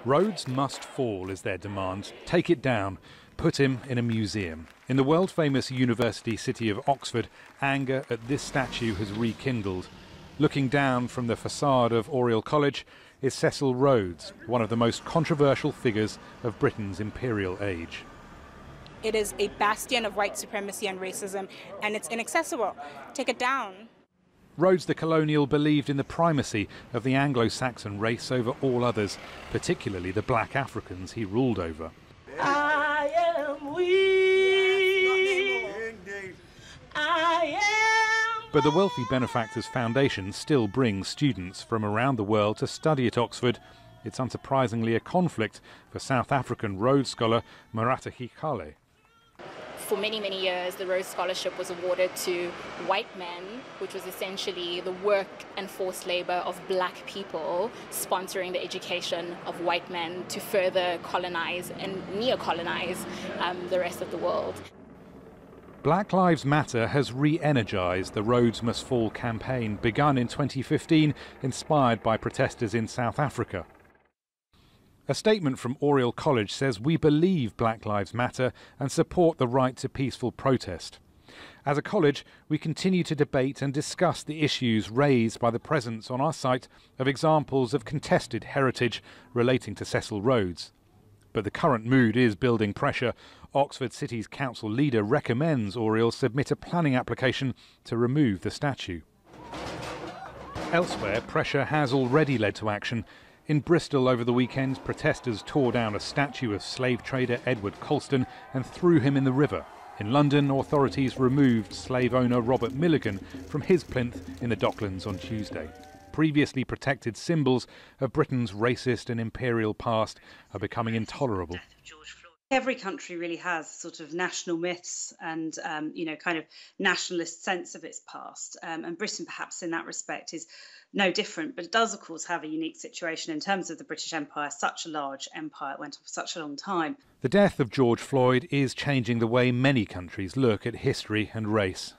Rhodes must fall is their demand. Take it down. Put him in a museum. In the world-famous university city of Oxford, anger at this statue has rekindled. Looking down from the facade of Oriel College is Cecil Rhodes, one of the most controversial figures of Britain's imperial age. It is a bastion of white supremacy and racism, and it's inaccessible. Take it down. Rhodes the colonial believed in the primacy of the Anglo-Saxon race over all others, particularly the black Africans he ruled over. I am weak. I am. But the wealthy benefactor's foundation still brings students from around the world to study at Oxford. It's unsurprisingly a conflict for South African Rhodes scholar Marata Hikale. For many, many years, the Rhodes Scholarship was awarded to white men, which was essentially the work and forced labor of black people sponsoring the education of white men to further colonize and neo-colonize the rest of the world. Black Lives Matter has re-energised the Rhodes Must Fall campaign, begun in 2015, inspired by protesters in South Africa. A statement from Oriel College says we believe Black Lives Matter and support the right to peaceful protest. As a college, we continue to debate and discuss the issues raised by the presence on our site of examples of contested heritage relating to Cecil Rhodes. But the current mood is building pressure. Oxford City's council leader recommends Oriel submit a planning application to remove the statue. Elsewhere, pressure has already led to action. In Bristol over the weekend, protesters tore down a statue of slave trader Edward Colston and threw him in the river. In London, authorities removed slave owner Robert Milligan from his plinth in the Docklands on Tuesday. Previously protected symbols of Britain's racist and imperial past are becoming intolerable. Every country really has sort of national myths and, kind of nationalist sense of its past. And Britain, perhaps in that respect, is no different. But it does, of course, have a unique situation in terms of the British Empire, such a large empire, it went on for such a long time. The death of George Floyd is changing the way many countries look at history and race.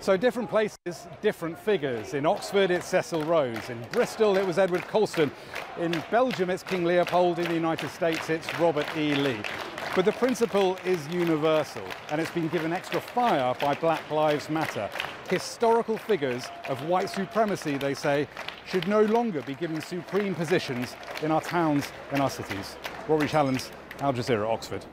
So different places, different figures. In Oxford, it's Cecil Rhodes. In Bristol, it was Edward Colston. In Belgium, it's King Leopold. In the United States, it's Robert E. Lee. But the principle is universal, and it's been given extra fire by Black Lives Matter. Historical figures of white supremacy, they say, should no longer be given supreme positions in our towns and our cities. Rory Challens, Al Jazeera, Oxford.